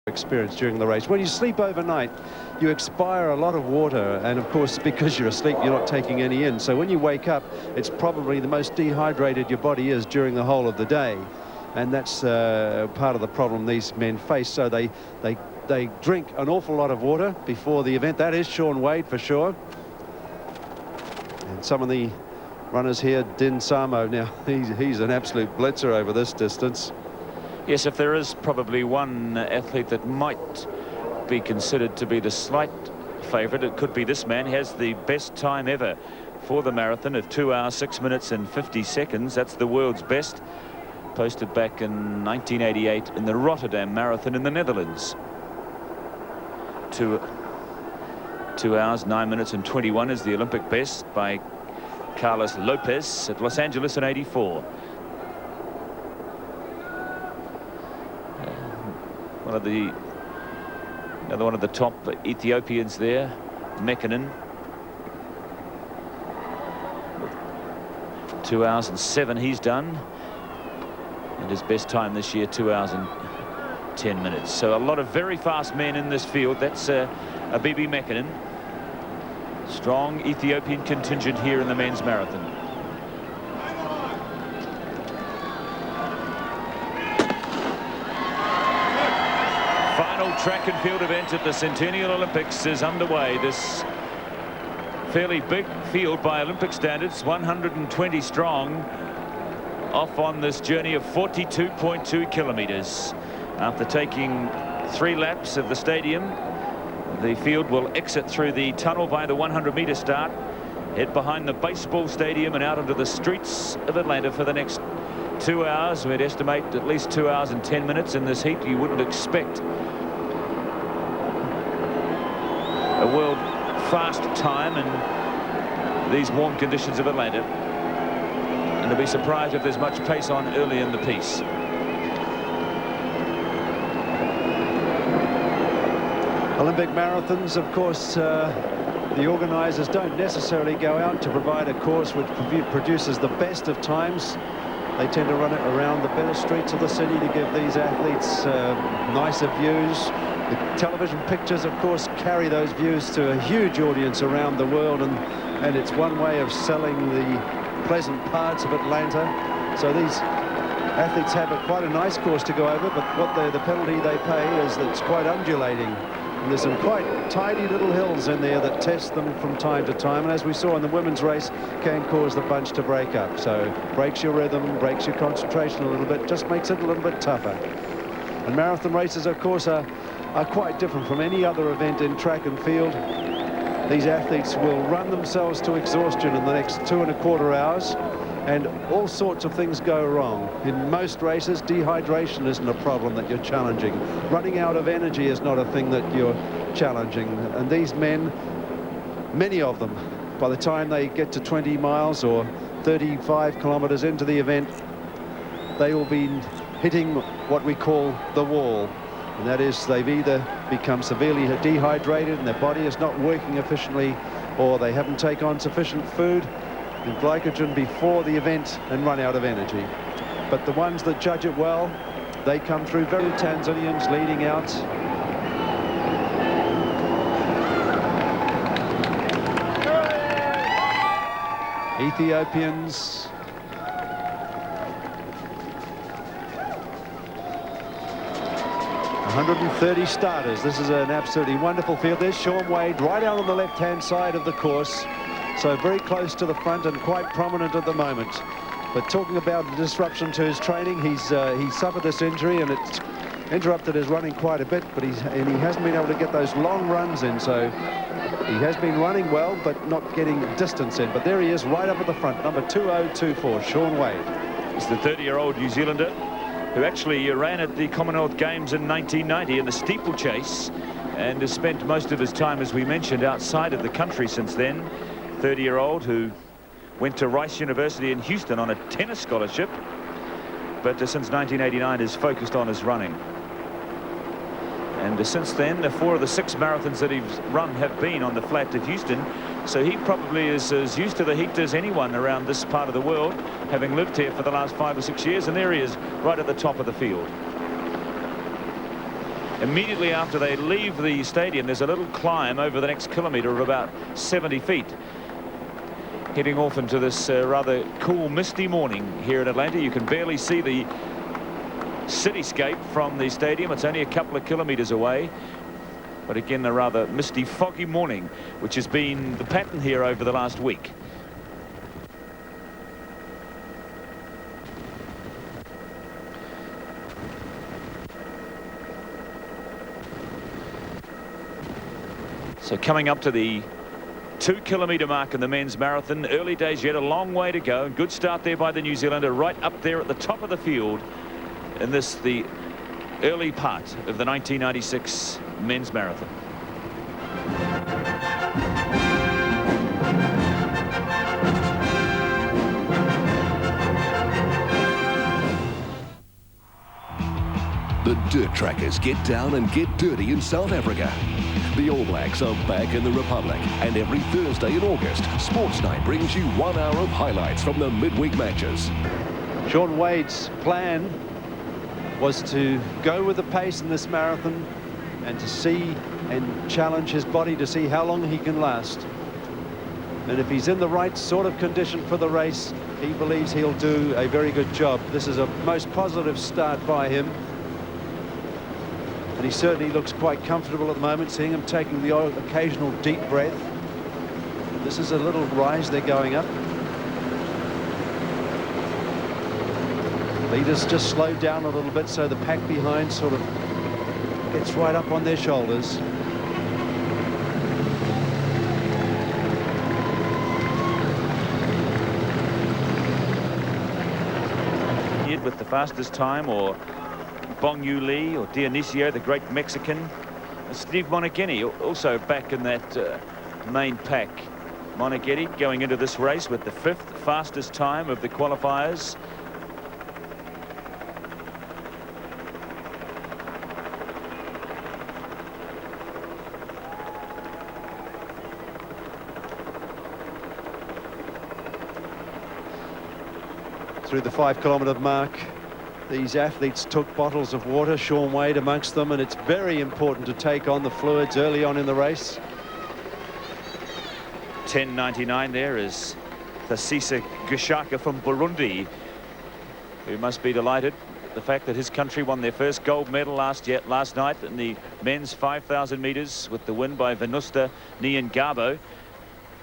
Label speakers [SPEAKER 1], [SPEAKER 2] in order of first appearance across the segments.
[SPEAKER 1] experience during the race. When you sleep overnight, you expire a lot of water, and of course because you're asleep you're not taking any in, so when you wake up it's probably the most dehydrated your body is during the whole of the day, and that's part of the problem these men face. So they drink an awful lot of water before the event. That is Shaun Wade for sure, and some of the runners here, Din Samo, now he's an absolute blitzer over this distance.
[SPEAKER 2] Yes, if there is probably one athlete that might be considered to be the slight favourite, it could be this man. He has the best time ever for the marathon of 2 hours 6 minutes and 50 seconds. That's the world's best, posted back in 1988 in the Rotterdam Marathon in the Netherlands. 2 hours 9 minutes and 21 is the Olympic best by Carlos Lopez at Los Angeles in '84. Another one of the top Ethiopians there, Mekinen. 2 hours and 7 he's done, and his best time this year 2 hours and 10 minutes. So a lot of very fast men in this field. That's Abibi Mekinen. Strong Ethiopian contingent here in the men's marathon. Final track and field event at the Centennial Olympics is underway. This fairly big field by Olympic standards, 120 strong, off on this journey of 42.2 kilometres. After taking 3 laps of the stadium, the field will exit through the tunnel by the 100-metre start, head behind the baseball stadium and out into the streets of Atlanta for the next 2 hours. We'd estimate at least 2 hours and 10 minutes in this heat. You wouldn't expect a world fast time in these warm conditions of Atlanta, and to be surprised if there's much pace on early in the piece.
[SPEAKER 1] Olympic marathons, of course, the organisers don't necessarily go out to provide a course which produces the best of times. They tend to run it around the better streets of the city to give these athletes nicer views. The television pictures, of course, carry those views to a huge audience around the world, and it's one way of selling the pleasant parts of Atlanta. So these athletes have quite a nice course to go over, but the penalty they pay is that it's quite undulating. And there's some quite tidy little hills in there that test them from time to time, and as we saw in the women's race, can cause the bunch to break up. So breaks your rhythm, breaks your concentration a little bit, just makes it a little bit tougher. And marathon races, of course, are quite different from any other event in track and field. These athletes will run themselves to exhaustion in the next 2¼ hours, and all sorts of things go wrong. In most races, dehydration isn't a problem that you're challenging. Running out of energy is not a thing that you're challenging. And these men, many of them, by the time they get to 20 miles or 35 kilometers into the event, they will be hitting what we call the wall. And that is, they've either become severely dehydrated and their body is not working efficiently, or they haven't taken on sufficient food and glycogen before the event and run out of energy. But the ones that judge it well, they come through. Very Tanzanians leading out. Ethiopians. .130 starters. This is an absolutely wonderful field. There's Shaun Wade right out on the left-hand side of the course. So very close to the front and quite prominent at the moment. But talking about the disruption to his training, he suffered this injury and it's interrupted his running quite a bit, but he hasn't been able to get those long runs in. So he has been running well, but not getting distance in. But there he is right up at the front, number 2024, Shaun Wade.
[SPEAKER 2] He's the 30-year-old New Zealander who actually ran at the Commonwealth Games in 1990 in the steeplechase, and has spent most of his time, as we mentioned, outside of the country since then. 30-year-old who went to Rice University in Houston on a tennis scholarship, but since 1989 is focused on his running. And since then, 4 of the 6 marathons that he's run have been on the flat of Houston. So he probably is as used to the heat as anyone around this part of the world, having lived here for the last 5 or 6 years. And there he is, right at the top of the field. Immediately after they leave the stadium, there's a little climb over the next kilometre of about 70 feet. Heading off into this rather cool, misty morning here in Atlanta. You can barely see the cityscape from the stadium. It's only a couple of kilometres away. But again, a rather misty, foggy morning, which has been the pattern here over the last week. So coming up to the 2-kilometre mark in the men's marathon. Early days yet, a long way to go. Good start there by the New Zealander, right up there at the top of the field in this, the early part of the 1996 men's marathon.
[SPEAKER 3] The Dirt Trackers get down and get dirty in South Africa. The All Blacks are back in the Republic, and every Thursday in August, Sports Night brings you 1 hour of highlights from the midweek matches.
[SPEAKER 1] Shaun Wade's plan was to go with the pace in this marathon and to see and challenge his body to see how long he can last. And if he's in the right sort of condition for the race, he believes he'll do a very good job. This is a most positive start by him. And he certainly looks quite comfortable at the moment, seeing him taking the occasional deep breath. This is a little rise they're going up. Leaders just slowed down a little bit, so the pack behind sort of gets right up on their shoulders.
[SPEAKER 2] With the fastest time, or Bong Yu Lee, or Dionisio, the great Mexican. And Steve Moneghetti also back in that main pack. Moneghetti going into this race with the 5th fastest time of the qualifiers.
[SPEAKER 1] Through the 5-kilometre mark, these athletes took bottles of water, Shaun Wade amongst them, and it's very important to take on the fluids early on in the race.
[SPEAKER 2] 10.99 there is Thasisa Gishaka from Burundi, who must be delighted at the fact that his country won their first gold medal last night in the men's 5,000 metres with the win by Venusta Nyangabo.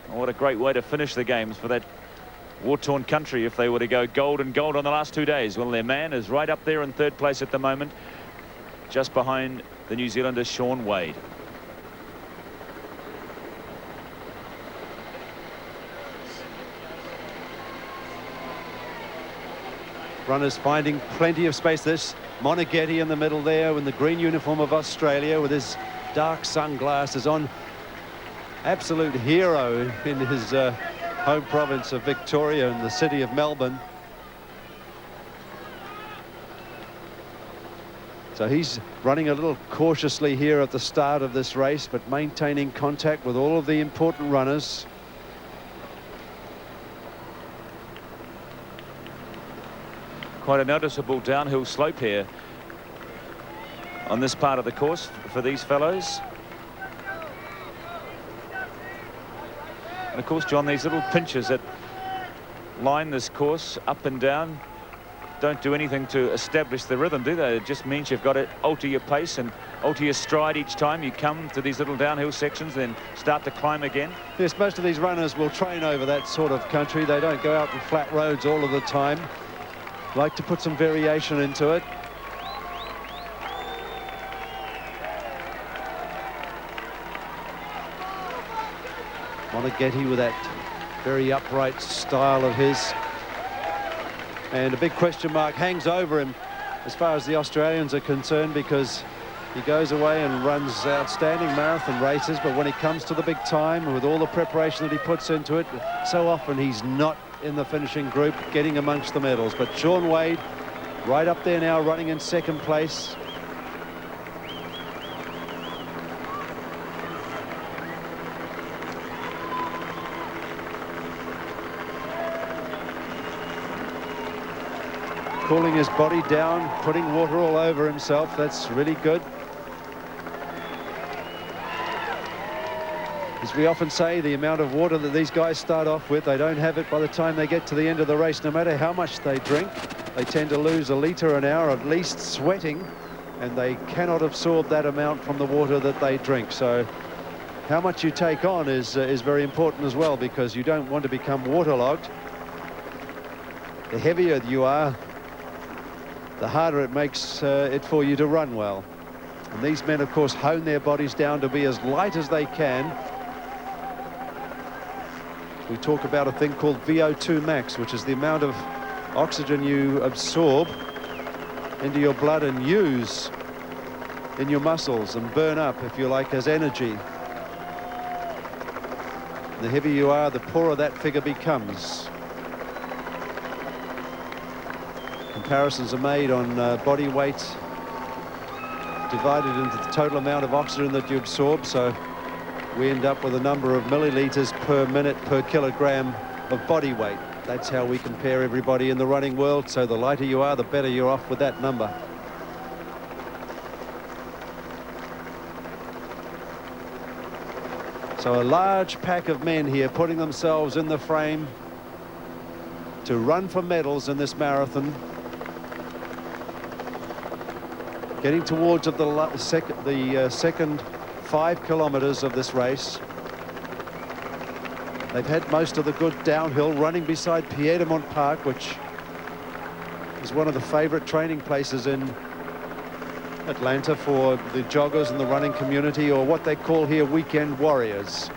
[SPEAKER 2] What a great way to finish the games for that war-torn country if they were to go gold and gold on the last 2 days. Well, their man is right up there in 3rd place at the moment, just behind the New Zealander Shaun Wade.
[SPEAKER 1] Runners finding plenty of space. This Moneghetti in the middle there in the green uniform of Australia with his dark sunglasses on. Absolute hero in his home province of Victoria in the city of Melbourne. So he's running a little cautiously here at the start of this race, but maintaining contact with all of the important runners.
[SPEAKER 2] Quite a noticeable downhill slope here on this part of the course for these fellows. And of course, John, these little pinches that line this course up and down don't do anything to establish the rhythm, do they? It just means you've got to alter your pace and alter your stride each time you come to these little downhill sections, then start to climb again.
[SPEAKER 1] Yes, most of these runners will train over that sort of country. They don't go out in flat roads all of the time. Like to put some variation into it. Moneghetti with that very upright style of his. And a big question mark hangs over him as far as the Australians are concerned, because he goes away and runs outstanding marathon races, but when it comes to the big time, with all the preparation that he puts into it, so often he's not in the finishing group getting amongst the medals. But Shaun Wade right up there now, running in 2nd place. Cooling his body down, putting water all over himself. That's really good. As we often say, the amount of water that these guys start off with, they don't have it by the time they get to the end of the race. No matter how much they drink, they tend to lose a litre an hour at least sweating, and they cannot absorb that amount from the water that they drink. So how much you take on is very important as well, because you don't want to become waterlogged. The heavier you are, the harder it makes it for you to run well. And these men, of course, hone their bodies down to be as light as they can. We talk about a thing called VO2 max, which is the amount of oxygen you absorb into your blood and use in your muscles and burn up, if you like, as energy. The heavier you are, the poorer that figure becomes. Comparisons are made on body weight divided into the total amount of oxygen that you absorb. So we end up with a number of milliliters per minute per kilogram of body weight. That's how we compare everybody in the running world. So the lighter you are, the better you're off with that number. So a large pack of men here putting themselves in the frame to run for medals in this marathon. Getting towards the second 5 kilometers of this race. They've had most of the good downhill, running beside Piedmont Park, which is one of the favorite training places in Atlanta for the joggers and the running community, or what they call here weekend warriors.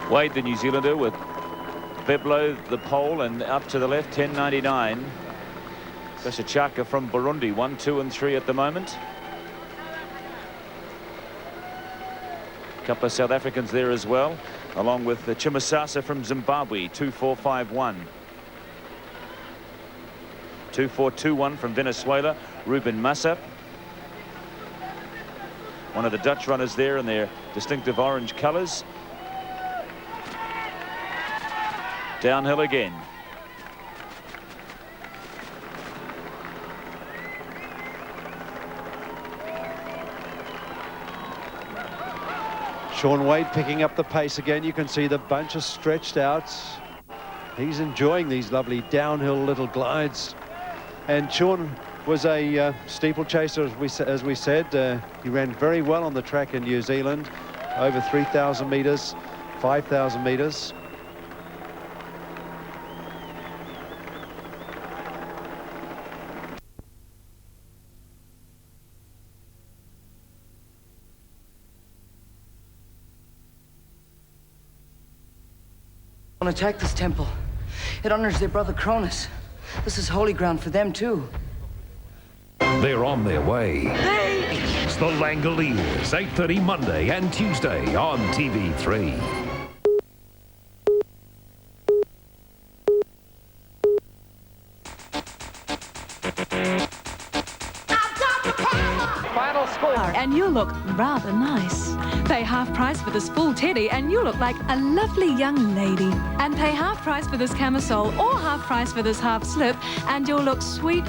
[SPEAKER 2] Wade, the New Zealander, with Beblo, the pole, and up to the left, 10.99. Chaka from Burundi, 1, 2, and 3 at the moment. A couple of South Africans there as well, along with Chimasasa from Zimbabwe, 2.451. 2.421 from Venezuela, Ruben Massa. One of the Dutch runners there in their distinctive orange colours. Downhill again.
[SPEAKER 1] Shaun Wade picking up the pace again. You can see the bunch is stretched out. He's enjoying these lovely downhill little glides. And Shaun was a steeplechaser, as we said. He ran very well on the track in New Zealand, over 3,000 metres, 5,000 metres.
[SPEAKER 4] Attack this temple. It honors their brother Cronus. This is holy ground for them too.
[SPEAKER 3] They're on their way. It's the Langoliers, 8:30 Monday and Tuesday on TV3.
[SPEAKER 5] Final score. And you look rather nice. Pay half price for this full teddy and you look like a lovely young lady. And pay half price for this camisole or half price for this half slip and you'll look sweet.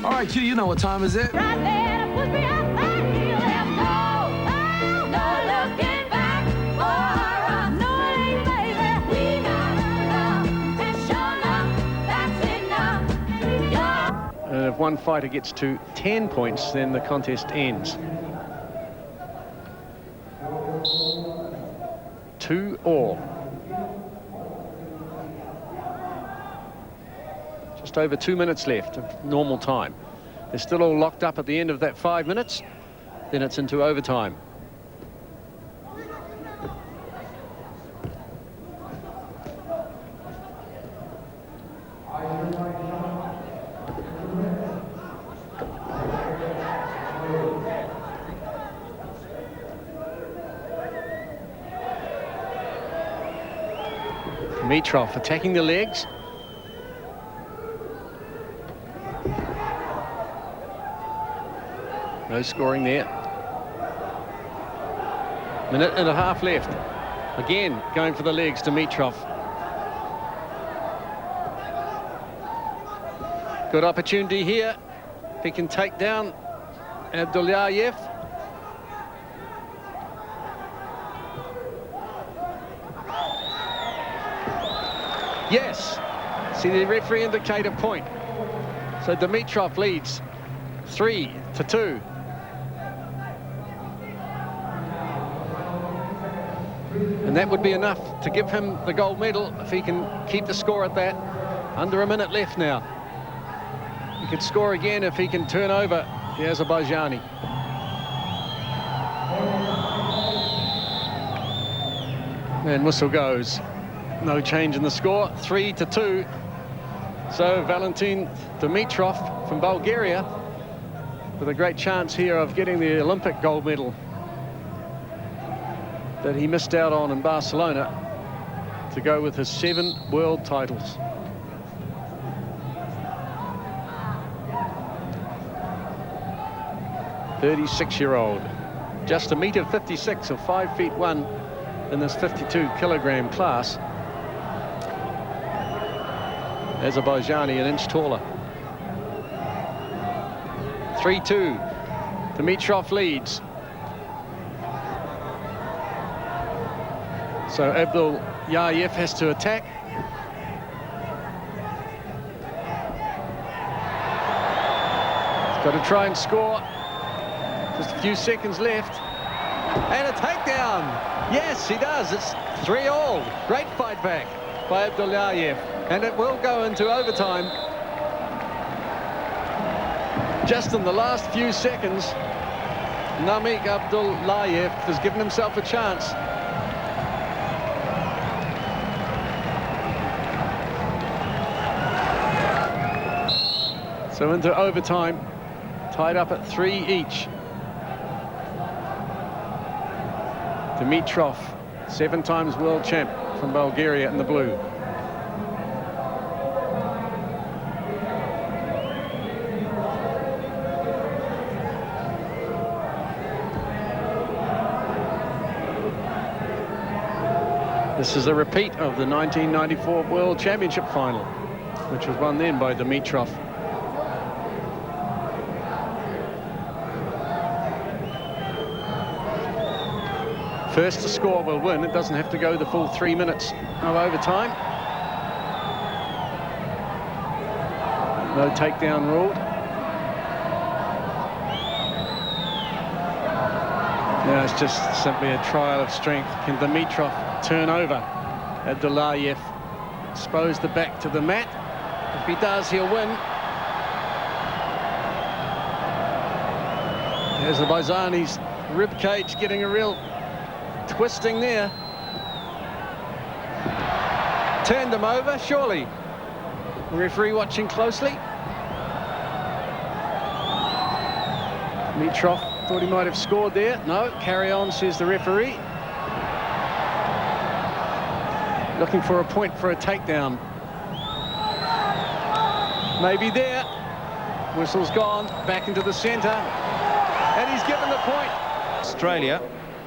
[SPEAKER 6] All right, Q, you know what time is it?
[SPEAKER 5] Right there, push me up, I feel them no looking back for us. No, it ain't, baby. We got love, and sure enough, that's enough.
[SPEAKER 7] And if one fighter gets to 10 points, then the contest ends. 2-2. Just over 2 minutes left of normal time. They're still all locked up at the end of that 5 minutes. Then it's into overtime. Dimitrov attacking the legs. No scoring there. Minute and a half left. Again, going for the legs, Dimitrov. Good opportunity here. If he can take down Abdullayev. Yes. See the referee indicate a point. So Dimitrov leads 3-2. And that would be enough to give him the gold medal if he can keep the score at that. Under a minute left now. He could score again if he can turn over the Azerbaijani. And whistle goes. No change in the score, 3-2. So Valentin Dimitrov from Bulgaria with a great chance here of getting the Olympic gold medal that he missed out on in Barcelona to go with his 7 world titles. "36-year-old, just 1.56 meters or 5'1" in this 52-kilogram class. Azerbaijani an inch taller. 3-2. Dimitrov leads. So Abdullayev has to attack. He's got to try and score. Just a few seconds left. And a takedown. Yes, he does. It's 3-all. Great fight back by Abdullayev. And it will go into overtime. Just in the last few seconds, Namik Abdullayev has given himself a chance. So into overtime, tied up at 3 each. Dimitrov, 7 times world champ from Bulgaria in the blue. This is a repeat of the 1994 World Championship final, which was won then by Dimitrov. First to score will win. It doesn't have to go the full 3 minutes of overtime. No takedown ruled. Now it's just simply a trial of strength. Can Dimitrov turn over Abdullayev, expose the back to the mat? If he does, he'll win. Azerbaijani's ribcage getting a real twisting there. Turned him over, surely. The referee watching closely. Dimitrov thought he might have scored there. No, carry on, says the referee. Looking for a point for a takedown. Maybe there. Whistle's gone, back into the centre. And he's given the point.
[SPEAKER 8] Australia,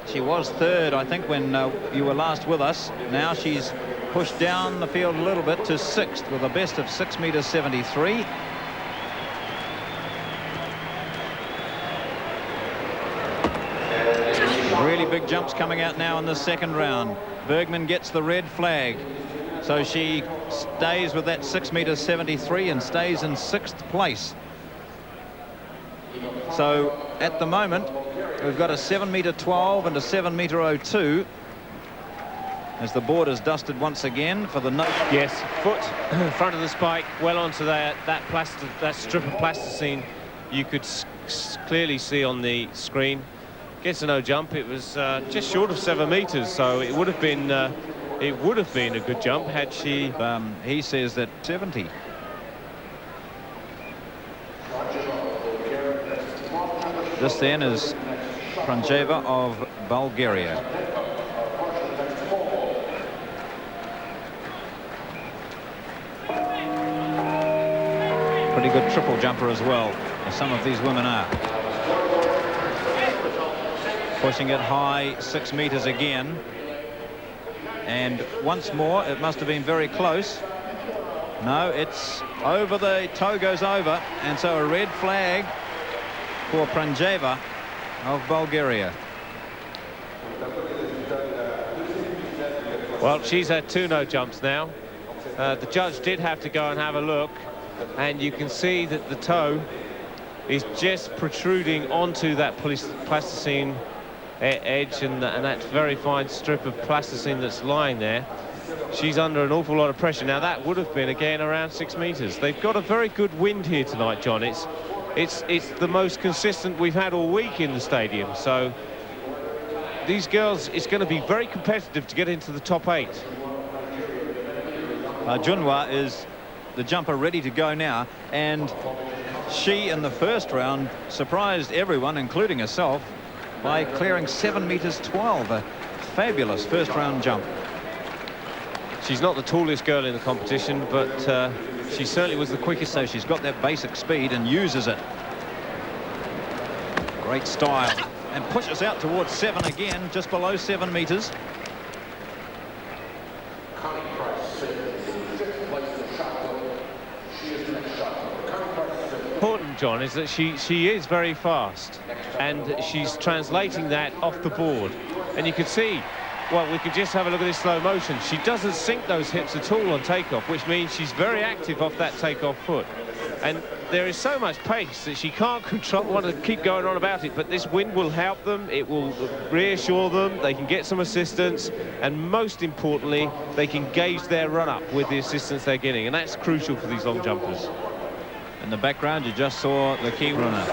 [SPEAKER 8] she was 3rd, I think, when you were last with us. Now she's pushed down the field a little bit to 6th with a best of 6.73 meters. Really big jumps coming out now in the second round. Bergman gets the red flag, so she stays with that 6.73 meters and stays in 6th place. So at the moment we've got a 7.12 meters and a 7.02 meters as the board is dusted once again for the no.
[SPEAKER 9] Yes, foot in front of the spike, well onto that strip of plasticine. You could clearly see on the screen. Gets a no jump. It was just short of 7 meters, so it would have been a good jump had she.
[SPEAKER 8] He says that 70. This then is Kranjeva of Bulgaria. pretty good triple jumper as well, as some of these women are. Pushing it high, 6 meters again. And once more, it must have been very close. No, it's over, the toe goes over, and so a red flag for Pranjeva of Bulgaria.
[SPEAKER 9] Well, she's had 2 no jumps now. The judge did have to go and have a look, and you can see that the toe is just protruding onto that plasticine edge, and that very fine strip of plasticine that's lying there. She's under an awful lot of pressure. Now, that would have been, again, around 6 meters. They've got a very good wind here tonight, John. It's the most consistent we've had all week in the stadium. So these girls, it's going to be very competitive to get into the top 8.
[SPEAKER 8] Junwa is the jumper ready to go now, and she in the first round surprised everyone, including herself, by clearing 7 meters 12. A fabulous first round jump.
[SPEAKER 9] She's not the tallest girl in the competition, but she certainly was the quickest.
[SPEAKER 8] So she's got that basic speed and uses it. Great style, and pushes out towards 7 again, just below 7 meters.
[SPEAKER 9] Important, John, is that she is very fast, and she's translating that off the board. And you can see, well, we could just have a look at this slow motion. She doesn't sink those hips at all on takeoff, which means she's very active off that takeoff foot. And there is so much pace that she can't control, want to keep going on about it, but this wind will help them. It will reassure them. They can get some assistance, and most importantly, they can gauge their run-up with the assistance they're getting, and that's crucial for these long jumpers.
[SPEAKER 8] In the background, you just saw the key runner.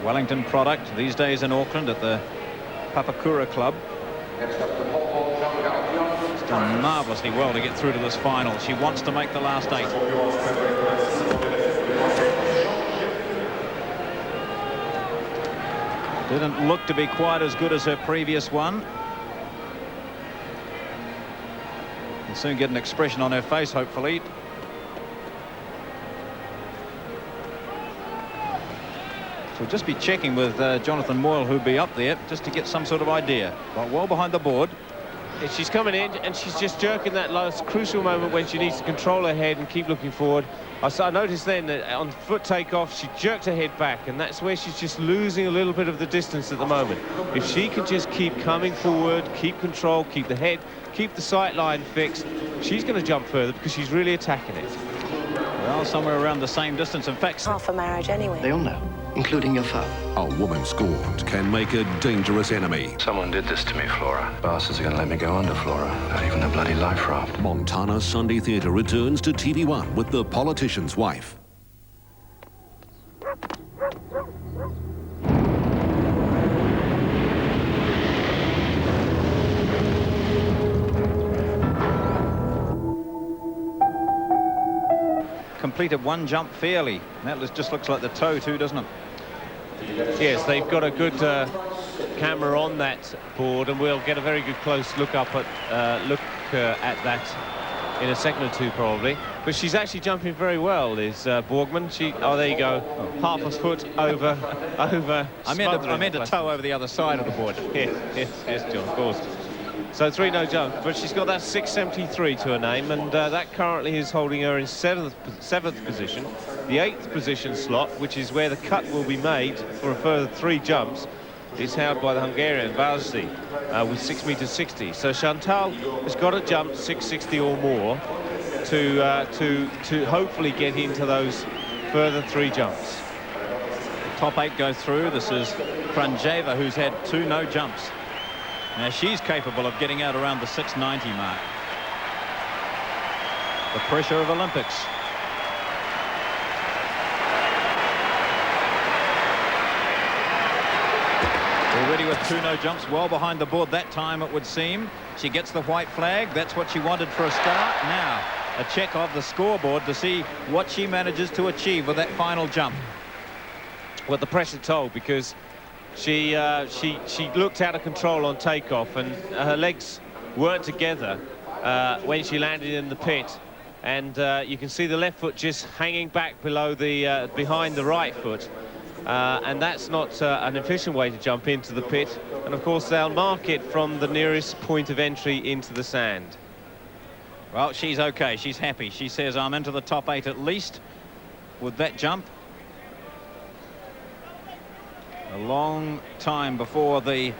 [SPEAKER 8] Wellington product these days in Auckland at the Papakura Club. She's done marvellously well to get through to this final. She wants to make the last 8. Didn't look to be quite as good as her previous one. We'll soon get an expression on her face, hopefully. So we'll just be checking with Jonathan Moyle, who'll be up there, just to get some sort of idea. But well behind the board.
[SPEAKER 9] And she's coming in, and she's just jerking that last crucial moment when she needs to control her head and keep looking forward. I noticed then that on foot takeoff, she jerked her head back, and that's where she's just losing a little bit of the distance at the moment. If she can just keep coming forward, keep control, keep the head, keep the sight line fixed, she's going to jump further because she's really attacking it.
[SPEAKER 8] Well, somewhere around the same distance. In fact,
[SPEAKER 10] half a marriage anyway.
[SPEAKER 11] They all know, including your father.
[SPEAKER 3] A woman scorned can make a dangerous enemy.
[SPEAKER 11] Someone did this to me, Flora. Bastards are going to let me go under, Flora. Not even a bloody life raft.
[SPEAKER 3] Montana Sunday Theatre returns to TV1 with The Politician's Wife.
[SPEAKER 8] completed 1 jump fairly. That just looks like the toe too, doesn't it?
[SPEAKER 9] Yes, they've got a good camera on that board, and we'll get a very good close look up at at that in a second or two probably. But she's actually jumping very well, is Borgman. There you go, half a foot over.
[SPEAKER 8] I meant a toe over the other side of the board.
[SPEAKER 9] yes, John, of course. So 3 no jumps, but she's got that 673 to her name, and that currently is holding her in 7th position. The 8th position slot, which is where the cut will be made for a further 3 jumps, is held by the Hungarian Vazsi with 6.60 meters. So Chantal has got to jump 6.60 or more to hopefully get into those further 3 jumps.
[SPEAKER 8] The top 8 go through. This is Pranjeva, who's had 2 no jumps. Now she's capable of getting out around the 690 mark. The pressure of Olympics. Already with 2 no jumps, well behind the board that time, it would seem. She gets the white flag. That's what she wanted for a start. Now a check of the scoreboard to see what she manages to achieve with that final jump.
[SPEAKER 9] Well, the pressure told, because she looked out of control on takeoff, and her legs weren't together when she landed in the pit. And you can see the left foot just hanging back below the behind the right foot. And that's not an efficient way to jump into the pit. And of course they'll mark it from the nearest point of entry into the sand.
[SPEAKER 8] Well, she's okay. She's happy. She says, I'm into the top 8 at least with that jump. A long time before the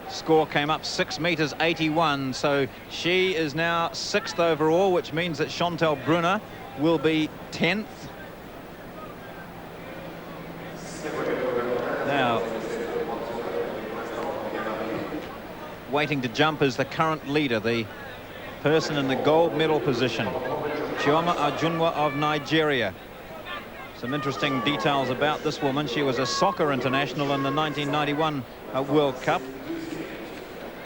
[SPEAKER 8] score came up, 6.81 meters. So she is now 6th overall, which means that Chantal Brunner will be 10th. Now, waiting to jump is the current leader, the person in the gold medal position, Chioma Ajunwa of Nigeria. Some interesting details about this woman. She was a soccer international in the 1991 World Cup.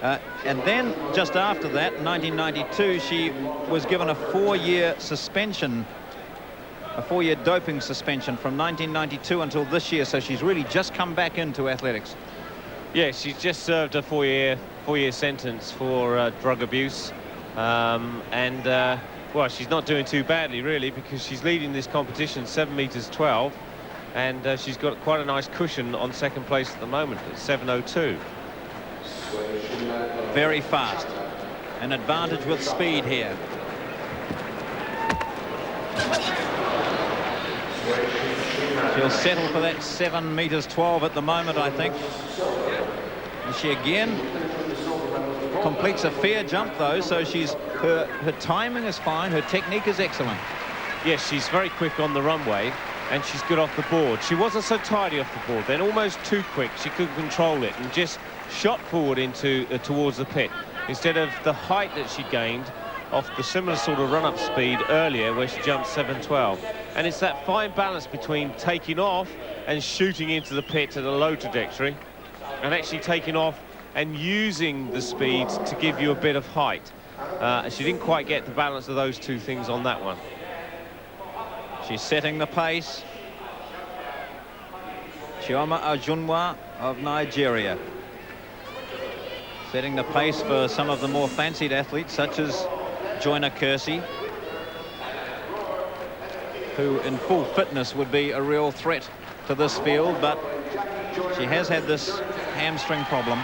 [SPEAKER 8] And then just after that, 1992, she was given a 4-year suspension, a 4-year doping suspension from 1992 until this year. So she's really just come back into athletics.
[SPEAKER 9] Yeah, she's just served a 4-year sentence for drug abuse. Well, she's not doing too badly, really, because she's leading this competition 7.12 meters, and she's got quite a nice cushion on second place at the moment at 7.02.
[SPEAKER 8] Very fast. An advantage with speed here. She'll settle for that 7.12 meters at the moment, I think. And she again completes a fair jump, though, so her timing is fine, her technique is excellent.
[SPEAKER 9] Yes, she's very quick on the runway, and she's good off the board. She wasn't so tidy off the board, then almost too quick. She couldn't control it and just shot forward into towards the pit instead of the height that she gained off the similar sort of run-up speed earlier where she jumped 7.12. And it's that fine balance between taking off and shooting into the pit at a low trajectory and actually taking off and using the speed to give you a bit of height. She didn't quite get the balance of those two things on that one.
[SPEAKER 8] She's setting the pace. Chioma Ajunwa of Nigeria. Setting the pace for some of the more fancied athletes, such as Joyner Kersey, who in full fitness would be a real threat to this field, but she has had this hamstring problem.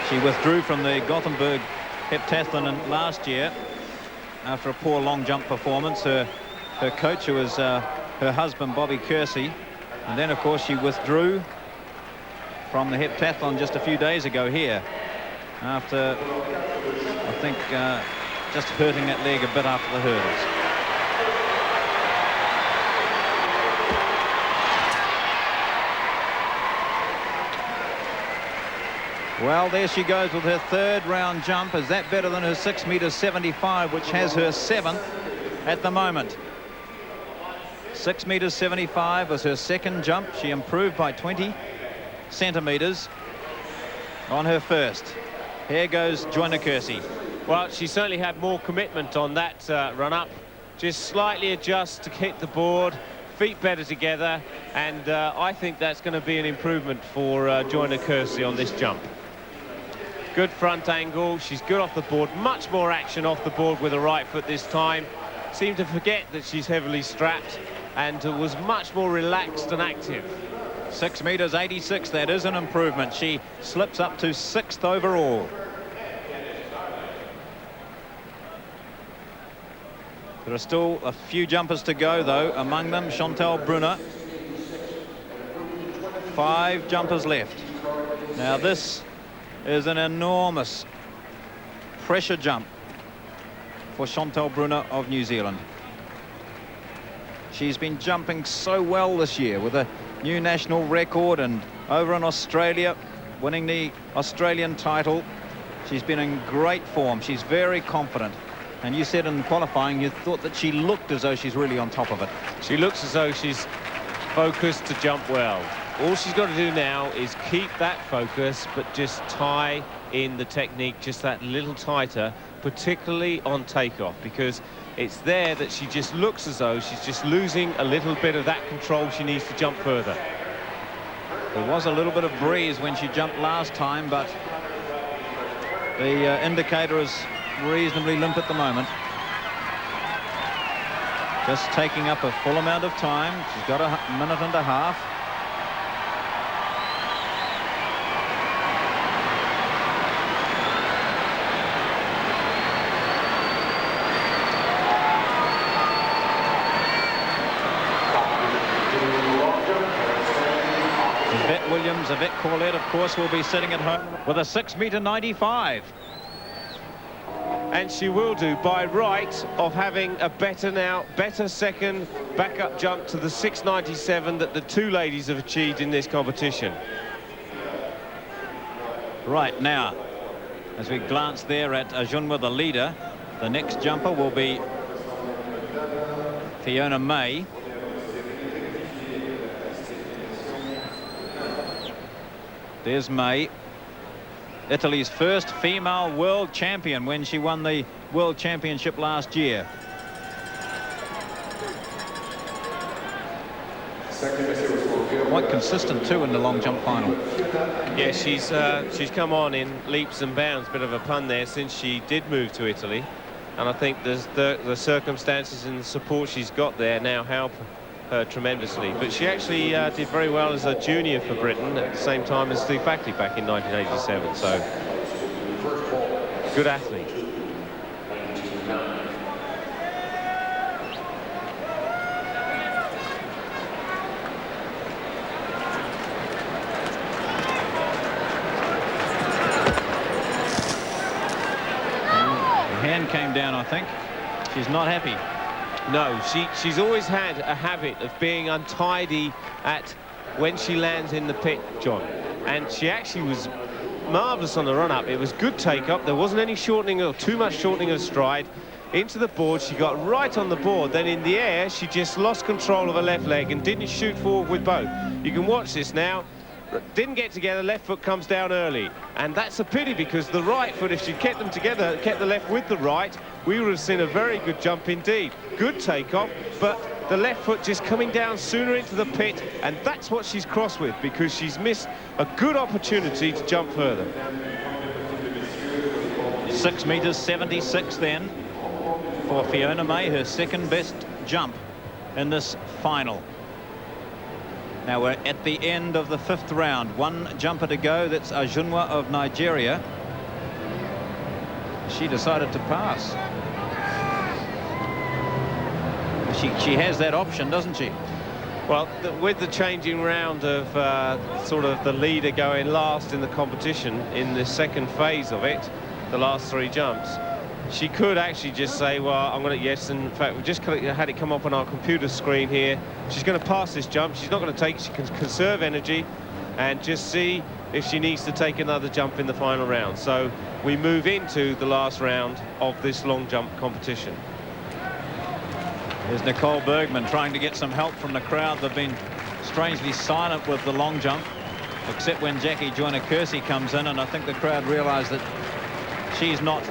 [SPEAKER 8] She withdrew from the Gothenburg heptathlon last year after a poor long jump performance. Her coach, who was her husband, Bobby Kersey, and then of course she withdrew from the heptathlon just a few days ago here after, I think, just hurting that leg a bit after the hurdles. Well, there she goes with her 3rd round jump. Is that better than her 6.75 meters, which has her 7th at the moment? 6.75 meters was her 2nd jump. She improved by 20 centimeters on her 1st. Here goes Joyner Kersey.
[SPEAKER 9] Well, she certainly had more commitment on that run-up. Just slightly adjust to hit the board, feet better together, and I think that's going to be an improvement for Joyner Kersey on this jump. Good front angle. She's good off the board. Much more action off the board with her right foot this time. Seemed to forget that she's heavily strapped and was much more relaxed and active.
[SPEAKER 8] 6.86 meters, that is an improvement. She slips up to 6th overall. There are still a few jumpers to go, though, among them Chantal Brunner. 5 jumpers left. Now this is an enormous pressure jump for Chantal Brunner of New Zealand. She's been jumping so well this year with a new national record, and over in Australia winning the Australian title. She's been in great form. She's very confident. And you said in qualifying you thought that she looked as though she's really on top of it.
[SPEAKER 9] She looks as though she's focused to jump well. All she's got to do now is keep that focus, but just tie in the technique just that little tighter, particularly on takeoff, because it's there that she just looks as though she's just losing a little bit of that control she needs to jump further.
[SPEAKER 8] There was a little bit of breeze when she jumped last time, but the indicator is reasonably limp at the moment. Just taking up a full amount of time. She's got a minute and a half. Yvette Corlett, of course, will be sitting at home with a 6.95 m.
[SPEAKER 9] And she will do by right of having a better second backup jump to the 6.97 that the two ladies have achieved in this competition.
[SPEAKER 8] Right now, as we glance there at Ajunwa, the leader, the next jumper will be Fiona May. There's May, Italy's first female world champion when she won the World Championship last year. Quite consistent too in the long jump final.
[SPEAKER 9] Yeah, she's come on in leaps and bounds, bit of a pun there, since she did move to Italy, and I think there's the circumstances and the support she's got there now help her tremendously. But she actually did very well as a junior for Britain at the same time as Steve Fackley back in 1987. So good athlete.
[SPEAKER 8] The hand came down, I think. She's not happy.
[SPEAKER 9] No, she's always had a habit of being untidy at when she lands in the pit, John. And she actually was marvellous on the run-up. It was good take-up. There wasn't any shortening or too much shortening of stride. Into the board, she got right on the board. Then in the air, she just lost control of her left leg and didn't shoot forward with both. You can watch this now. Didn't get together, left foot comes down early, and that's a pity because the right foot, if she'd kept them together, kept the left with the right, we would have seen a very good jump indeed. Good takeoff, but the left foot just coming down sooner into the pit, and that's what she's cross with because she's missed a good opportunity to jump further.
[SPEAKER 8] 6.76 m then for Fiona May, her second best jump in this final. Now we're at the end of the 5th round. One jumper to go. That's Ajunwa of Nigeria. She decided to pass. She has that option, doesn't she?
[SPEAKER 9] Well, with the changing round of sort of the leader going last in the competition in the second phase of it, the last 3 jumps, she could actually just say, well, I'm going to, yes, in fact, we just had it come up on our computer screen here. She's going to pass this jump. She's not going to take, she can conserve energy and just see if she needs to take another jump in the final round. So we move into the last round of this long jump competition.
[SPEAKER 8] There's Nicole Bergman trying to get some help from the crowd. They've been strangely silent with the long jump, except when Jackie Joyner-Kersee comes in, and I think the crowd realised that she's not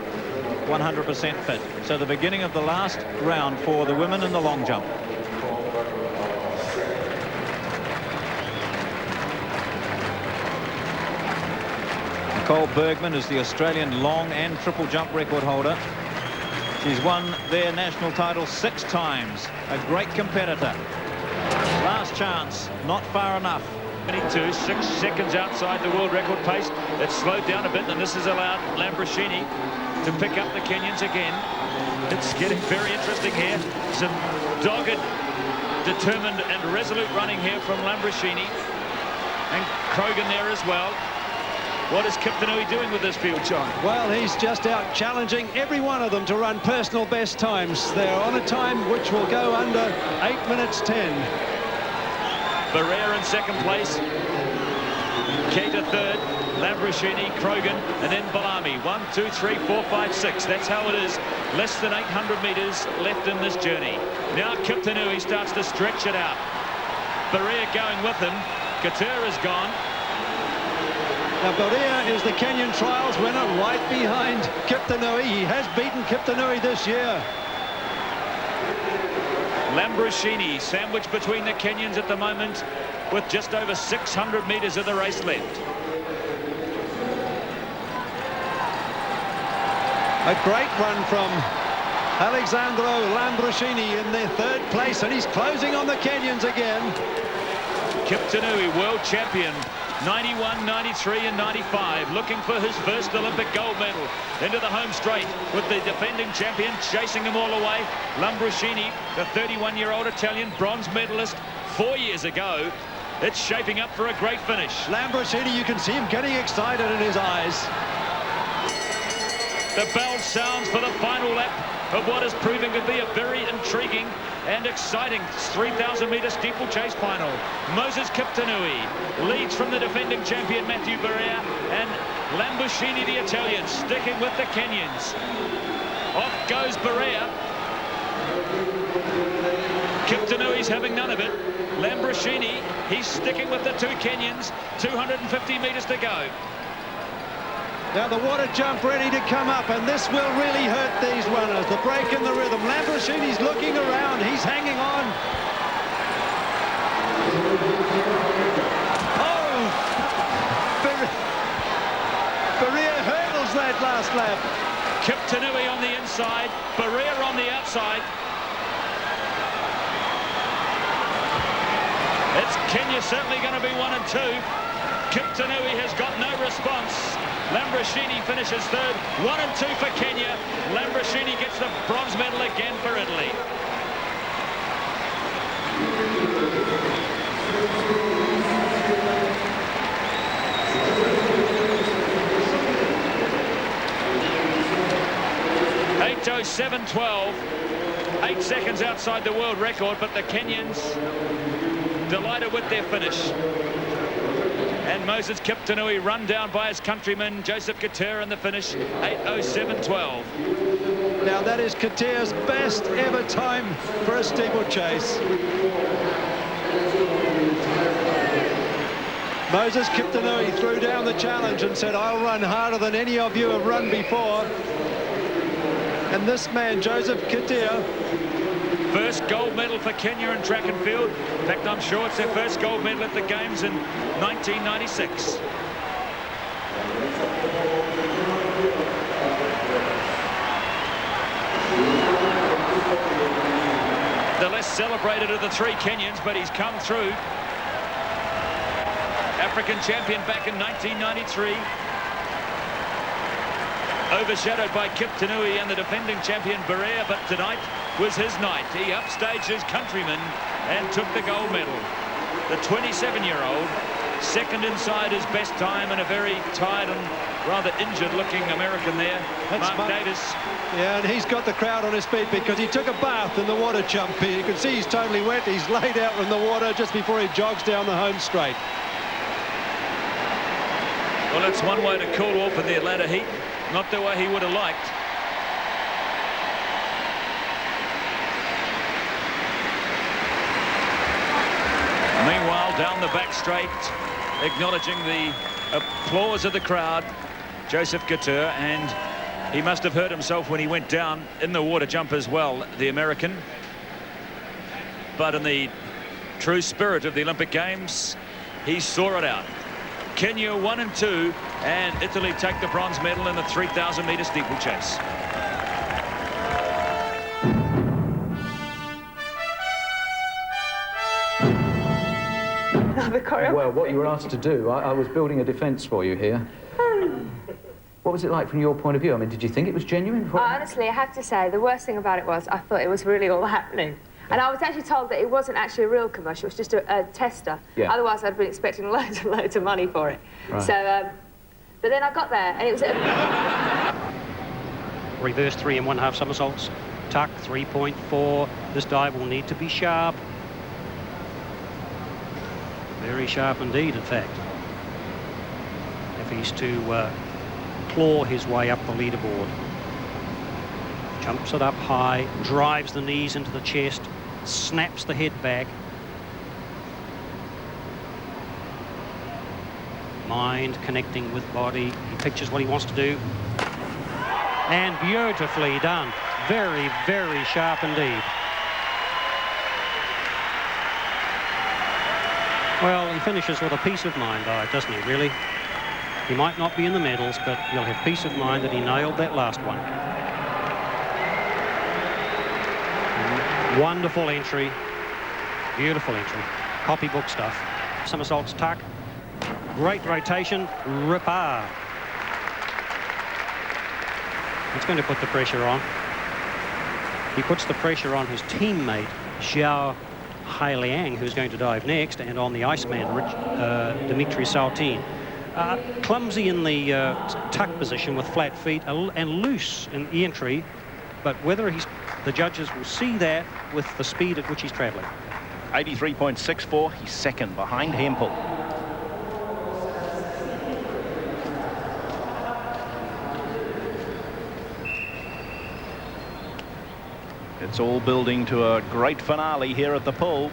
[SPEAKER 8] 100% fit. So the beginning of the last round for the women in the long jump. Nicole Bergman is the Australian long and triple jump record holder. She's won their national title 6 times. A great competitor. Last chance, not far enough.
[SPEAKER 2] 22, 6 seconds outside the world record pace. It's slowed down a bit, and this has allowed Lambrosini to pick up the Kenyans again. It's getting very interesting here. Some dogged, determined and resolute running here from Lambrosini. And Krogan there as well. What is Kiptanui doing with this field, John?
[SPEAKER 1] Well, he's just out challenging every one of them to run personal best times. They're on a time which will go under 8 minutes 10.
[SPEAKER 2] Barrera in second place. Keita third. Lambrosini, Krogan, and then Bellamy. 1, 2, 3, 4, 5, 6. That's how it is. Less than 800 metres left in this journey. Now Kiptanui starts to stretch it out. Barrera going with him. Couture is gone.
[SPEAKER 1] Now Barrera is the Kenyan Trials winner right behind Kiptanui. He has beaten Kiptanui this year.
[SPEAKER 2] Lambrosini sandwiched between the Kenyans at the moment. with just over 600 metres of the race left.
[SPEAKER 1] A great run from Alexandro Lambruscini in their third place, and he's closing on the Kenyans again.
[SPEAKER 2] Kiptanui, world champion, 91, 93 and 95, looking for his first Olympic gold medal into the home straight with the defending champion chasing him all the way. Lambruscini, the 31-year-old Italian bronze medalist 4 years ago. It's shaping up for a great finish.
[SPEAKER 1] Lambruscini, you can see him getting excited in his eyes.
[SPEAKER 2] The bell sounds for the final lap of what is proving to be a very intriguing and exciting 3,000-metre steeplechase final. Moses Kiptanui leads from the defending champion Matthew Barea, and Lambruscini, the Italian, sticking with the Kenyans. Off goes Barea. Kiptanui's having none of it. Lambruscini, he's sticking with the two Kenyans. 250 metres to go.
[SPEAKER 1] Now the water jump ready to come up, and this will really hurt these runners. The break in the rhythm. Lambruscini's looking around. He's hanging on. Oh! Barea hurdles that last lap.
[SPEAKER 2] Kiptanui on the inside, Barea on the outside. It's Kenya certainly going to be 1 and 2. Kiptanui has got no response. Lambruscini finishes third. 1 and 2 for Kenya. Lambruscini gets the bronze medal again for Italy. .8:07.12. 8 seconds outside the world record, but the Kenyans delighted with their finish. And Moses Kiptanui run down by his countryman Joseph Kater in the finish, 8:07.12.
[SPEAKER 1] Now that is Kater's best ever time for a steeplechase. Moses Kiptanui threw down the challenge and said, "I'll run harder than any of you have run before." And this man, Joseph Kater,
[SPEAKER 2] first gold medal for Kenya in track and field. In fact, I'm sure it's their first gold medal at the Games in 1996. The less celebrated of the three Kenyans, but he's come through. African champion back in 1993. Overshadowed by Kiptanui and the defending champion Barea, but tonight was his night. He upstaged his countrymen and took the gold medal. The 27-year-old, second inside his best time, and a very tired and rather injured-looking American there, Mark Davis.
[SPEAKER 1] Yeah, and he's got the crowd on his feet because he took a bath in the water jump here. You can see he's totally wet. He's laid out in the water just before he jogs down the home straight.
[SPEAKER 2] Well, that's one way to cool off in the Atlanta heat. Not the way he would have liked. Meanwhile, down the back straight, acknowledging the applause of the crowd, Joseph Kater, and he must have hurt himself when he went down in the water jump as well, the American. But in the true spirit of the Olympic Games, he saw it out. Kenya 1 and 2, and Italy take the bronze medal in the 3,000-metre steeplechase.
[SPEAKER 10] Well, what you were asked to do, I was building a defence for you here. What was it like from your point of view? I mean, did you think it was genuine?
[SPEAKER 12] Honestly, I have to say, the worst thing about it was I thought it was really all happening. And I was actually told that it wasn't actually a real commercial, it was just a tester.
[SPEAKER 10] Yeah.
[SPEAKER 12] Otherwise, I'd been expecting loads and loads of money for it.
[SPEAKER 10] Right.
[SPEAKER 12] So, but then I got there, and it was...
[SPEAKER 13] Reverse 3 1/2 somersaults. Tuck, 3.4. This dive will need to be sharp. Very sharp indeed, in fact. If he's to claw his way up the leaderboard. Jumps it up high, drives the knees into the chest, snaps the head back. Mind connecting with body. He pictures what he wants to do. And beautifully done. Very, very sharp indeed. Well, he finishes with a peace of mind, doesn't he, really? He might not be in the medals, but he'll have peace of mind that he nailed that last one. Wonderful entry. Beautiful entry. Copybook stuff. Somersaults tuck. Great rotation. Ripper. It's going to put the pressure on. He puts the pressure on his teammate, Xiao Hailiang, who's going to dive next, and on the Iceman, Dmitry Saltin. Clumsy in the tuck position with flat feet and loose in the entry, but whether the judges will see that with the speed at which he's travelling.
[SPEAKER 8] 83.64, he's second behind Hempel. It's all building to a great finale here at the pool.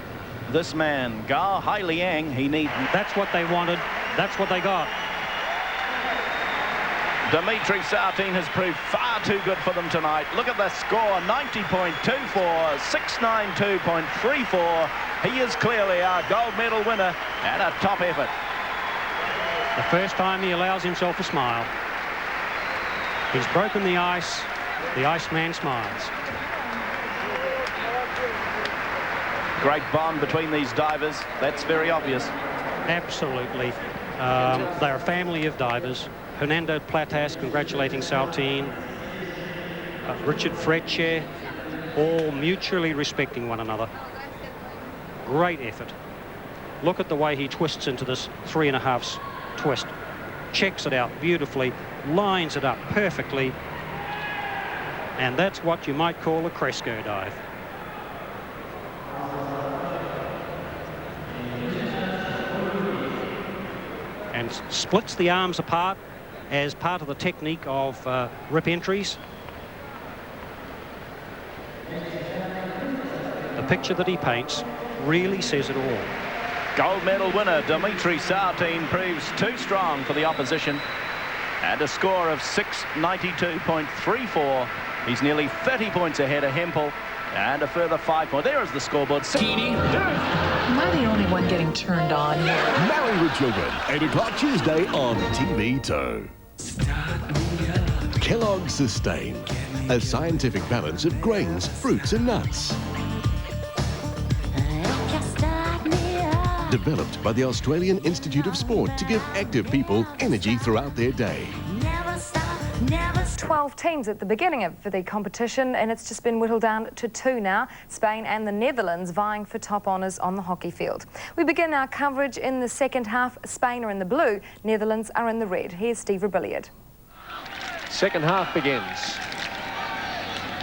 [SPEAKER 8] This man, Ga Hailiang, he needs...
[SPEAKER 13] That's what they wanted. That's what they got.
[SPEAKER 8] Dmitry Saltin has proved far too good for them tonight. Look at the score, 90.24, 692.34. He is clearly our gold medal winner and a top effort.
[SPEAKER 13] The first time he allows himself a smile. He's broken the ice. The Iceman smiles.
[SPEAKER 8] Great bond between these divers. That's very obvious.
[SPEAKER 13] Absolutely. They're a family of divers. Hernando Platas congratulating Saltin. Richard Frecce, all mutually respecting one another. Great effort. Look at the way he twists into this 3.5 twist. Checks it out beautifully, lines it up perfectly. And that's what you might call a Cresco dive. And splits the arms apart as part of the technique of rip entries. The picture that he paints really says it all.
[SPEAKER 8] Gold medal winner Dmitry Saltin proves too strong for the opposition, and a score of 692.34. He's nearly 30 points ahead of Hempel, and a further 5 points. There is the scoreboard.
[SPEAKER 14] Am I the only one getting turned on here?
[SPEAKER 3] Married with Children, 8 o'clock Tuesday on TV2. Kellogg's Sustain, a scientific balance of grains, fruits and nuts. Developed by the Australian Institute of Sport to give active people energy throughout their day.
[SPEAKER 15] 12 teams at the beginning for the competition, and it's just been whittled down to 2 now. Spain and the Netherlands vying for top honours on the hockey field. We begin our coverage in the second half. Spain are in the blue, Netherlands are in the red. Here's Steve Rebelliard.
[SPEAKER 7] Second half begins.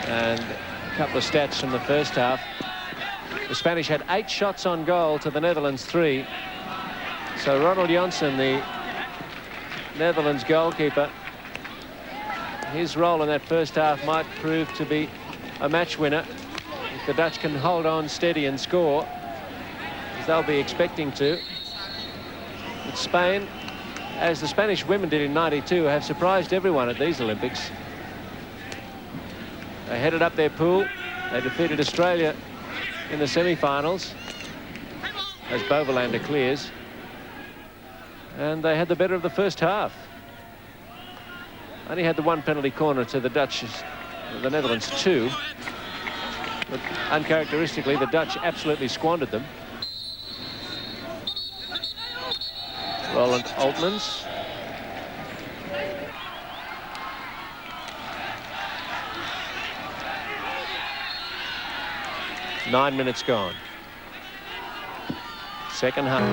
[SPEAKER 7] And a couple of stats from the first half. The Spanish had 8 shots on goal to the Netherlands 3. So Ronald Johnson, the Netherlands goalkeeper, his role in that first half might prove to be a match winner if the Dutch can hold on steady and score, as they'll be expecting to. But Spain, as the Spanish women did in '92, have surprised everyone at these Olympics. They headed up their pool. They defeated Australia in the semi-finals as Boverlander clears, and they had the better of the first half. Only had the 1 penalty corner to the Dutch, the Netherlands 2. But uncharacteristically, the Dutch absolutely squandered them. Roland Altmans. Nine minutes gone. Second half.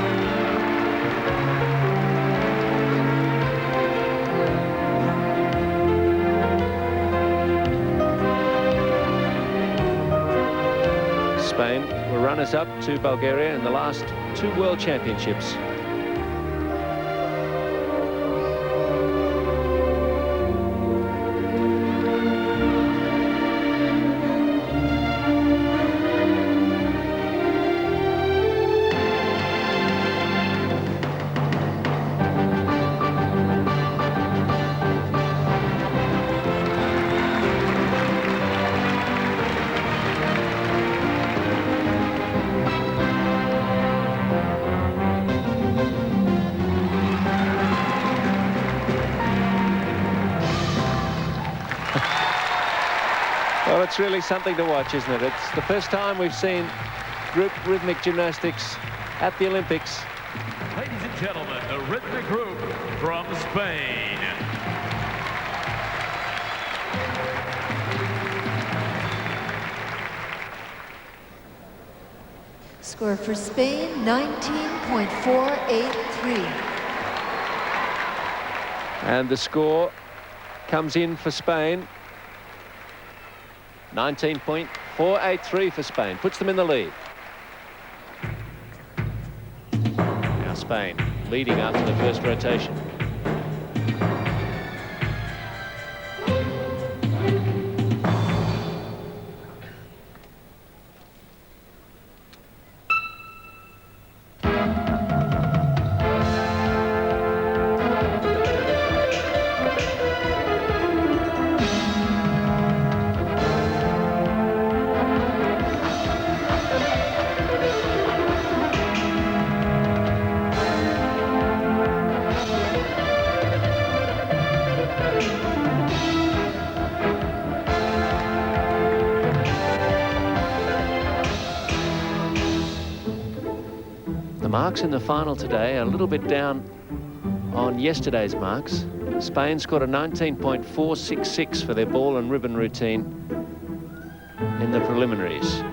[SPEAKER 7] Spain were runners-up to Bulgaria in the last 2 World Championships. Well, it's really something to watch, isn't it? It's the first time we've seen group rhythmic gymnastics at the Olympics.
[SPEAKER 2] Ladies and gentlemen, the rhythmic group from Spain.
[SPEAKER 16] Score for Spain, 19.483.
[SPEAKER 7] And the score comes in for Spain. 19.483 for Spain. Puts them in the lead. Now Spain leading after the first rotation. Marks in the final today are a little bit down on yesterday's marks. Spain scored a 19.466 for their ball and ribbon routine in the preliminaries.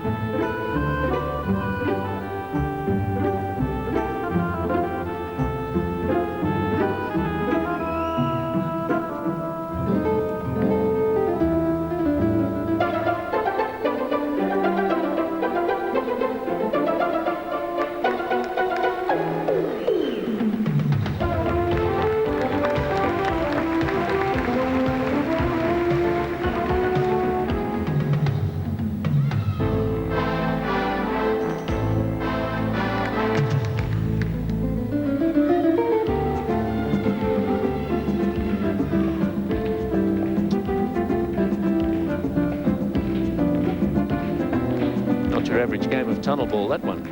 [SPEAKER 7] Average game of tunnel ball, that one.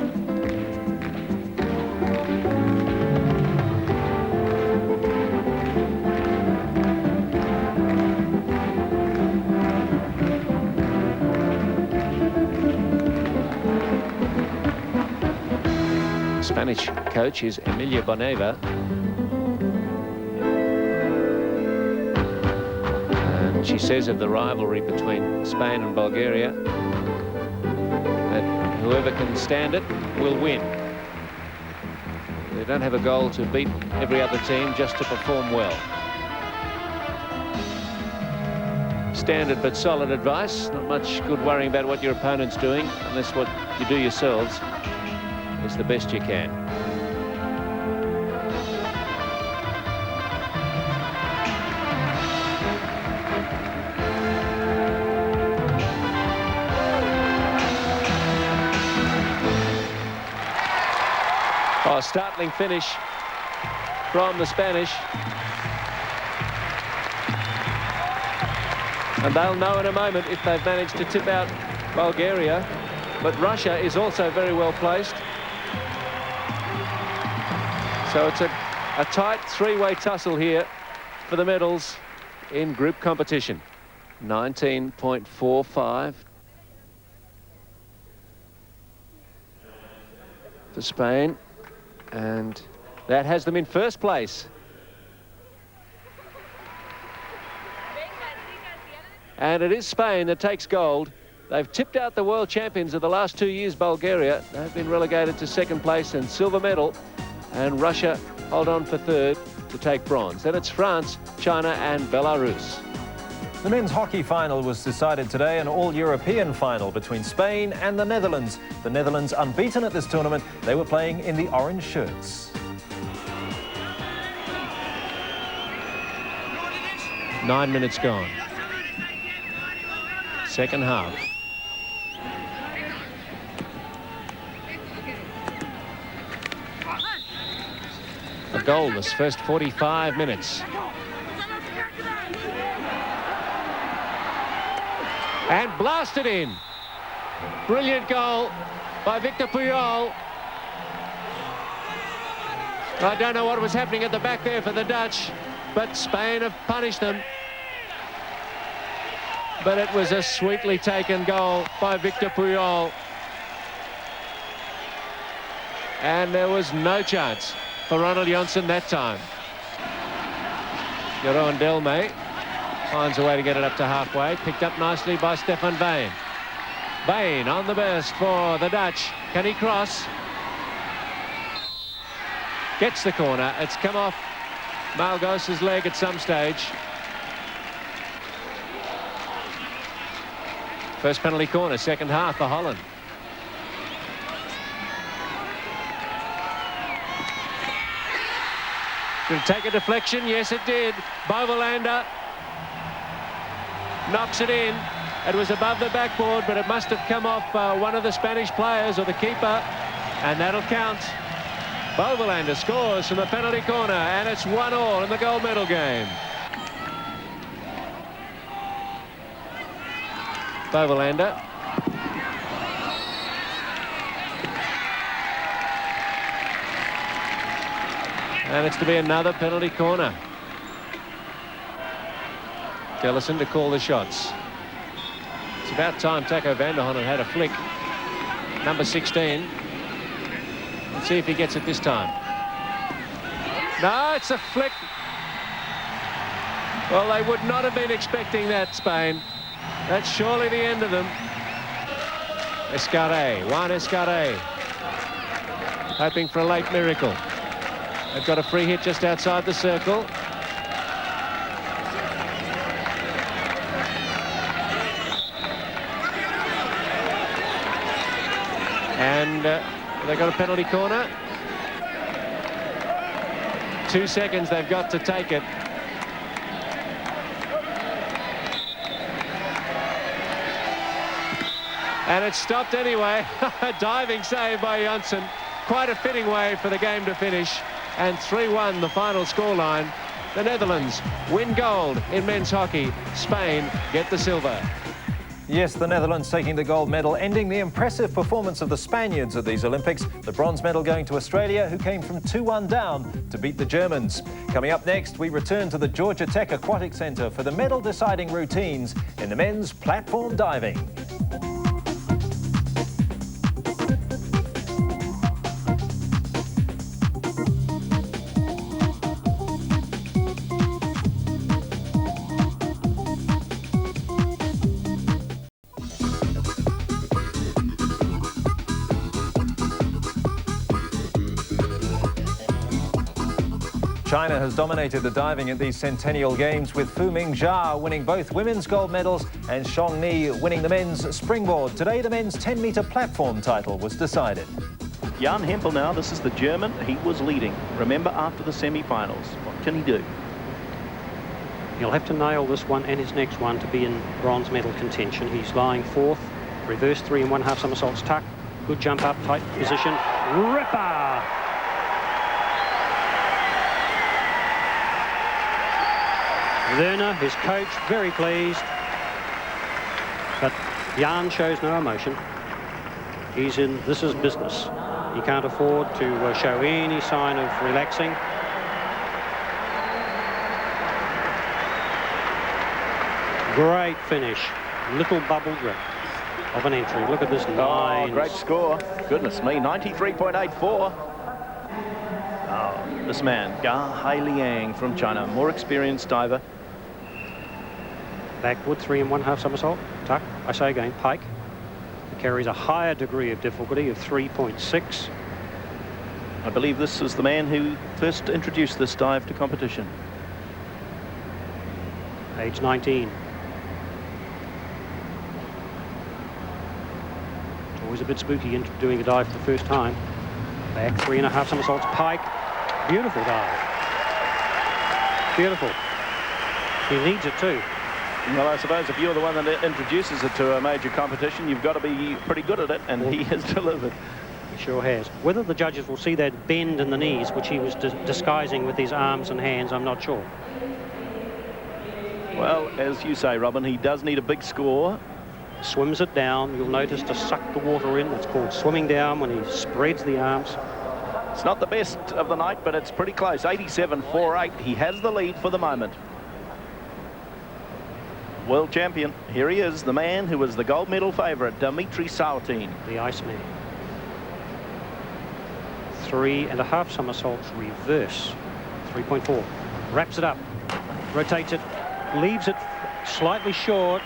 [SPEAKER 7] Spanish coach is Emilia Boneva. And she says of the rivalry between Spain and Bulgaria, whoever can stand it will win. They don't have a goal to beat every other team, just to perform well. Standard but solid advice. Not much good worrying about what your opponent's doing, unless what you do yourselves is the best you can. Oh, startling finish from the Spanish. And they'll know in a moment if they've managed to tip out Bulgaria. But Russia is also very well placed. So it's a tight three-way tussle here for the medals in group competition. 19.45 for Spain. And that has them in first place. And it is Spain that takes gold. They've tipped out the world champions of the last 2 years, Bulgaria. They've been relegated to second place and silver medal. And Russia hold on for third to take bronze. Then it's France, China and Belarus.
[SPEAKER 17] The men's hockey final was decided today, an all-European final between Spain and the Netherlands. The Netherlands unbeaten at this tournament. They were playing in the orange shirts.
[SPEAKER 7] 9 minutes gone. Second half. A goalless first 45 minutes. And blasted in. Brilliant goal by Victor Puyol. I don't know what was happening at the back there for the Dutch, but Spain have punished them.
[SPEAKER 9] but it was a sweetly taken goal by Victor Puyol. And there was no chance for Ronald Johnson that time. Jeroen Delme finds a way to get it up to halfway. Picked up nicely by Stefan Veen. Veen on the burst for the Dutch. Can he cross? Gets the corner. It's come off Malgos's leg at some stage. First penalty corner, second half for Holland. Did it take a deflection? Yes, it did. Bovelander knocks it in. It was above the backboard, but it must have come off one of the Spanish players or the keeper, and that'll count. Bovelander scores from a penalty corner, and it's 1-1 in the gold medal game. Bovelander. And it's to be another penalty corner. Gellison to call the shots. It's about time Taco Vanderhorn had a flick. Number 16. Let's see if he gets it this time. No, it's a flick. Well, they would not have been expecting that, Spain. That's surely the end of them. Escaré, Juan Escaré, hoping for a late miracle. They've got a free hit just outside the circle. And they got a penalty corner. 2 seconds they've got to take it. And it's stopped anyway. Diving save by Janssen. Quite a fitting way for the game to finish. And 3-1 the final scoreline. The Netherlands win gold in men's hockey. Spain get the silver.
[SPEAKER 17] Yes, the Netherlands taking the gold medal, ending the impressive performance of the Spaniards at these Olympics. The bronze medal going to Australia, who came from 2-1 down to beat the Germans. Coming up next, we return to the Georgia Tech Aquatic Centre for the medal-deciding routines in the men's platform diving. China has dominated the diving at these Centennial Games, with Fu Mingjia winning both women's gold medals and Xiong Ni winning the men's springboard. Today, the men's 10-metre platform title was decided.
[SPEAKER 18] Jan Hempel now, this is the German. He was leading. Remember, after the semi-finals, what can he do?
[SPEAKER 13] He'll have to nail this one and his next one to be in bronze medal contention. He's lying fourth. Reverse 3 1/2 somersaults tuck. Good jump up, tight position. Ripper! Werner, his coach, very pleased. But Jan shows no emotion. He's in, this is business. He can't afford to show any sign of relaxing. Great finish. Little bubble drip of an entry. Look at this line.
[SPEAKER 18] Oh, great score. Goodness me, 93.84. Oh, this man, Ga Hailiang from China, more experienced diver.
[SPEAKER 13] Backward 3 1/2 somersault. Tuck. I say again, pike. It carries a higher degree of difficulty of 3.6.
[SPEAKER 18] I believe this is the man who first introduced this dive to competition.
[SPEAKER 13] Age 19. It's always a bit spooky in doing a dive for the first time. Back 3 1/2 somersaults, pike. Beautiful dive. Beautiful. He needs it too.
[SPEAKER 18] Well, I suppose if you're the one that introduces it to a major competition, you've got to be pretty good at it, and he has delivered.
[SPEAKER 13] He sure has. Whether the judges will see that bend in the knees, which he was disguising with his arms and hands, I'm not sure.
[SPEAKER 18] Well, as you say, Robin, he does need a big score.
[SPEAKER 13] Swims it down. You'll notice to suck the water in. It's called swimming down when he spreads the arms.
[SPEAKER 18] It's not the best of the night, but it's pretty close. 87.48. He has the lead for the moment. world champion. Here he is, the man who was the gold medal favourite, Dimitri Sautin.
[SPEAKER 13] The Iceman. 3.5 somersaults reverse. 3.4. Wraps it up. Rotates it. Leaves it slightly short.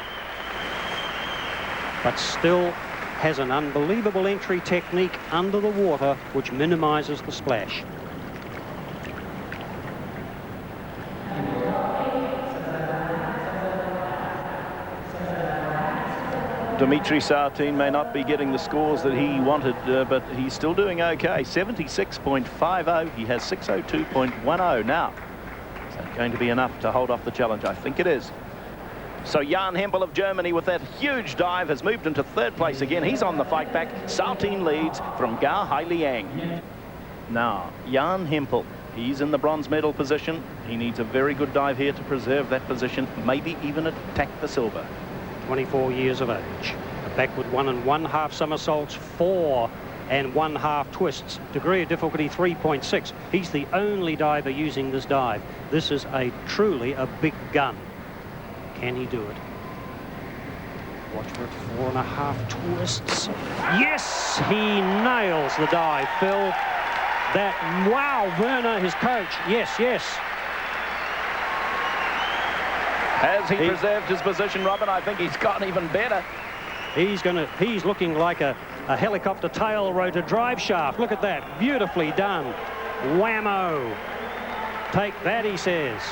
[SPEAKER 13] But still has an unbelievable entry technique under the water, which minimises the splash.
[SPEAKER 18] Dimitri Sautin may not be getting the scores that he wanted, but he's still doing okay. 76.50. He has 602.10 now. Is that going to be enough to hold off the challenge? I think it is. So Jan Hempel of Germany with that huge dive has moved into third place again. He's on the fight back. Sautin leads from Gao Hailiang. Now, Jan Hempel, he's in the bronze medal position. He needs a very good dive here to preserve that position, maybe even attack the silver.
[SPEAKER 13] 24 years of age. A backward 1.5 somersaults, 4.5 twists. Degree of difficulty 3.6. He's the only diver using this dive. This is truly a big gun. Can he do it? Watch for it. 4.5 twists. Yes, he nails the dive, Phil. That, wow, Werner, his coach. Yes, yes.
[SPEAKER 18] Has he preserved his position, Robin? I think he's gotten even better.
[SPEAKER 13] He's looking like a helicopter tail rotor drive shaft. Look at that, beautifully done. Whammo. Take that, he says.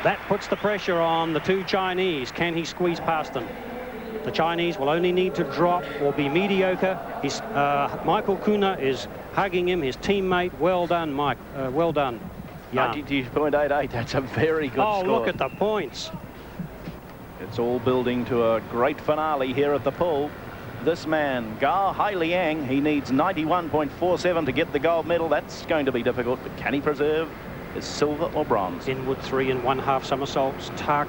[SPEAKER 13] That puts the pressure on the two Chinese. Can he squeeze past them? The Chinese will only need to drop or be mediocre. Michael Kuna is hugging him, his teammate. Well done, Mike. Well done.
[SPEAKER 18] 92.88. That's a very good score.
[SPEAKER 13] Oh, look at the points.
[SPEAKER 18] It's all building to a great finale here at the pool. This man, Gao Hailiang, he needs 91.47 to get the gold medal. That's going to be difficult, but can he preserve his silver or bronze?
[SPEAKER 13] Inward 3.5 somersaults, tuck.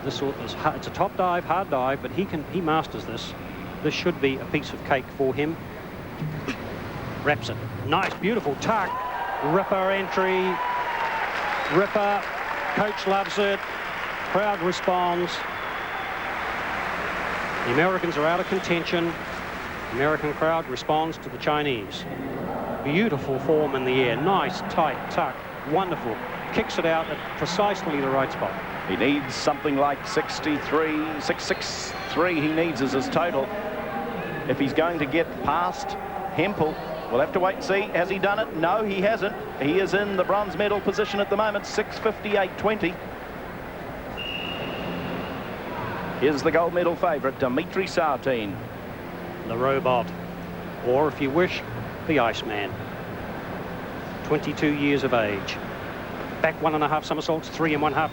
[SPEAKER 13] It's a top dive, hard dive, but he masters this. This should be a piece of cake for him. Wraps it. Nice, beautiful tuck. Ripper entry. Ripper. Coach loves it. Crowd responds. The Americans are out of contention. The American crowd responds to the Chinese. Beautiful form in the air. Nice, tight tuck. Wonderful. Kicks it out at precisely the right spot.
[SPEAKER 18] He needs something like 663 he needs as his total. If he's going to get past Hempel, we'll have to wait and see. Has he done it? No, he hasn't. He is in the bronze medal position at the moment, 658.20. Here's the gold medal favourite, Dimitri Sautin.
[SPEAKER 13] The robot, or if you wish, the Iceman. 22 years of age. Back 1.5 somersaults, 3.5